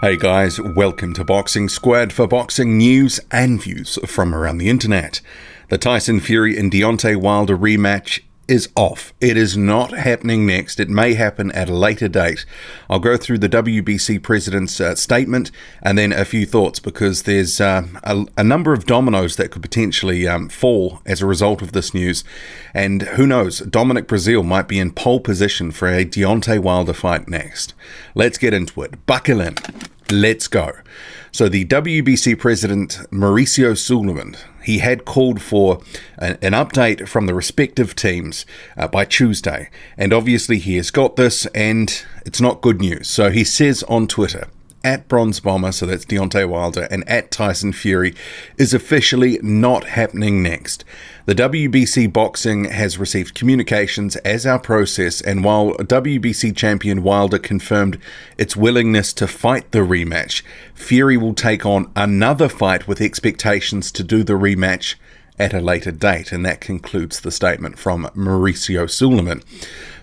Hey guys, welcome to Boxing Squad for boxing news and views from around the internet. The Tyson Fury and Deontay Wilder rematch is off. It is not happening next. It may happen at a later date. I'll go through the WBC president's statement and then a few thoughts, because there's a number of dominoes that could potentially fall as a result of this news. And who knows, Dominic Breazeale might be in pole position for a Deontay Wilder fight next. Let's get into it. Buckle in. Let's go. So the WBC president, Mauricio Sulaiman, he had called for an update from the respective teams by Tuesday. And obviously he has got this, and it's not good news. So he says on Twitter, at Bronze Bomber, so that's Deontay Wilder, and at Tyson Fury is officially not happening next. The WBC Boxing has received communications as our process, and while WBC champion Wilder confirmed its willingness to fight the rematch, Fury will take on another fight with expectations to do the rematch at a later date. And that concludes the statement from Mauricio Sulaiman.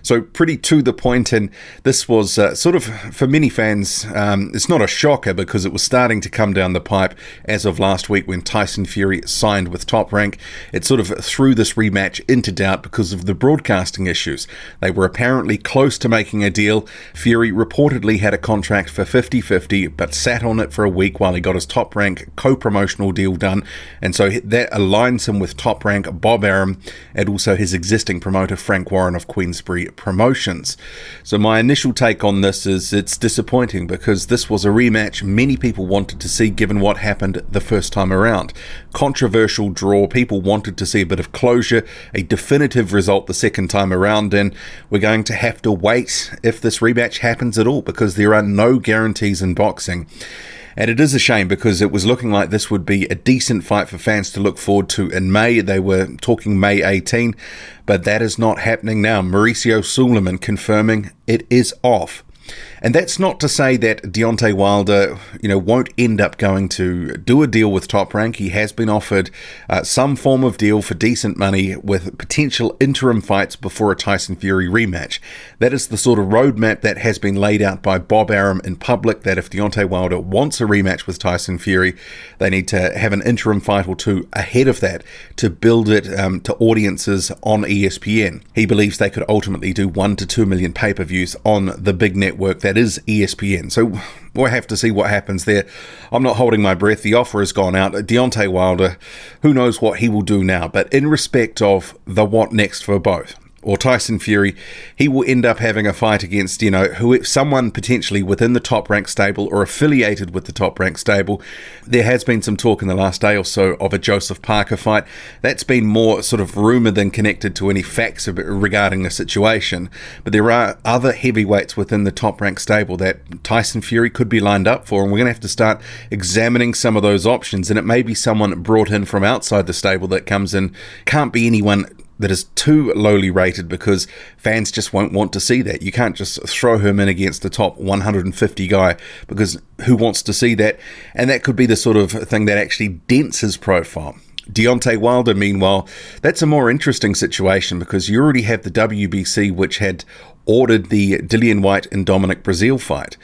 So pretty to the point, and this was sort of, for many fans, it's not a shocker because it was starting to come down the pipe as of last week when Tyson Fury signed with Top Rank. It sort of threw this rematch into doubt because of the broadcasting issues. They were apparently close to making a deal. Fury reportedly had a contract for 50-50, but sat on it for a week while he got his Top Rank co-promotional deal done, and so that aligns him with Top Rank Bob Arum and also his existing promoter Frank Warren of Queensbury Promotions. So my initial take on this is it's disappointing, because this was a rematch many people wanted to see given what happened the first time around. Controversial draw, people wanted to see a bit of closure, a definitive result the second time around, and we're going to have to wait if this rematch happens at all, because there are no guarantees in boxing. And it is a shame, because it was looking like this would be a decent fight for fans to look forward to in May. They were talking May 18, but that is not happening now. Mauricio Sulaiman confirming it is off. And that's not to say that Deontay Wilder, won't end up going to do a deal with Top Rank. He has been offered some form of deal for decent money with potential interim fights before a Tyson Fury rematch. That is the sort of roadmap that has been laid out by Bob Arum in public, that if Deontay Wilder wants a rematch with Tyson Fury, they need to have an interim fight or two ahead of that to build it to audiences on ESPN. He believes they could ultimately do 1 to 2 million pay-per-views on the big network that is ESPN. So we'll have to see what happens there. I'm not holding my breath. The offer has gone out. Deontay Wilder, who knows what he will do now. But in respect of the what next for both, or Tyson Fury, he will end up having a fight against, someone potentially within the Top Rank stable or affiliated with the Top Rank stable. There has been some talk in the last day or so of a Joseph Parker fight. That's been more sort of rumor than connected to any facts regarding the situation. But there are other heavyweights within the Top Rank stable that Tyson Fury could be lined up for, and we're going to have to start examining some of those options. And it may be someone brought in from outside the stable that comes in. Can't be anyone that is too lowly rated, because fans just won't want to see that. You can't just throw him in against the top 150 guy, because who wants to see that? And that could be the sort of thing that actually dents his profile. Deontay Wilder, meanwhile, that's a more interesting situation, because you already have the WBC, which had ordered the Dillian Whyte and Dominic Breazeale fight.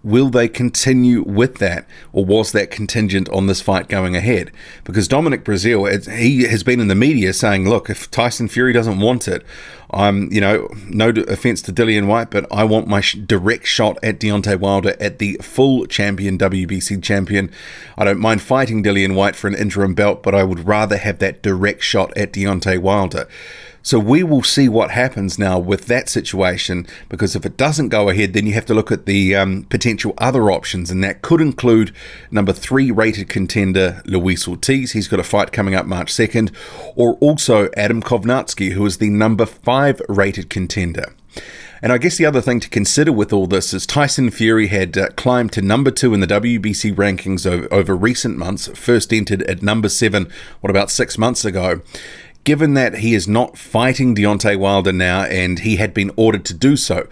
Will they continue with that, or was that contingent on this fight going ahead? Because Dominic Breazeale, he has been in the media saying, look, if Tyson Fury doesn't want it, I'm, no offense to Dillian Whyte, but I want my direct shot at Deontay Wilder at the full champion, WBC champion. I don't mind fighting Dillian Whyte for an interim belt, but I would rather have that direct shot at Deontay Wilder. So we will see what happens now with that situation, because if it doesn't go ahead, then you have to look at the potential other options, and that could include number 3 rated contender Luis Ortiz. He's got a fight coming up March 2nd, or also Adam Kovnatsky, who is the number 5 rated contender. And I guess the other thing to consider with all this is Tyson Fury had climbed to number 2 in the WBC rankings over recent months, first entered at number 7, about 6 months ago. Given that he is not fighting Deontay Wilder now, and he had been ordered to do so,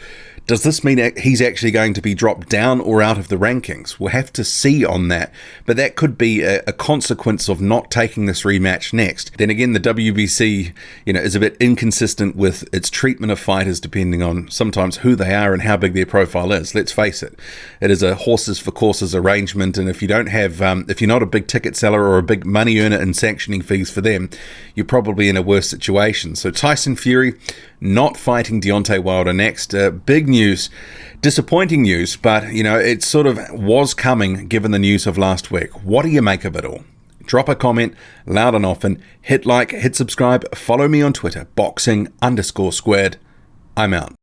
Does this mean he's actually going to be dropped down or out of the rankings? We'll have to see on that. But that could be a consequence of not taking this rematch next. Then again, the WBC, is a bit inconsistent with its treatment of fighters depending on sometimes who they are and how big their profile is. Let's face it. It is a horses for courses arrangement, and if you don't have, if you're not a big ticket seller or a big money earner in sanctioning fees for them, you're probably in a worse situation. So Tyson Fury not fighting Deontay Wilder next. Big news, disappointing news, but it sort of was coming given the news of last week. What do you make of it all? Drop a comment loud and often, hit like, hit subscribe, follow me on Twitter, boxing_squared. I'm out.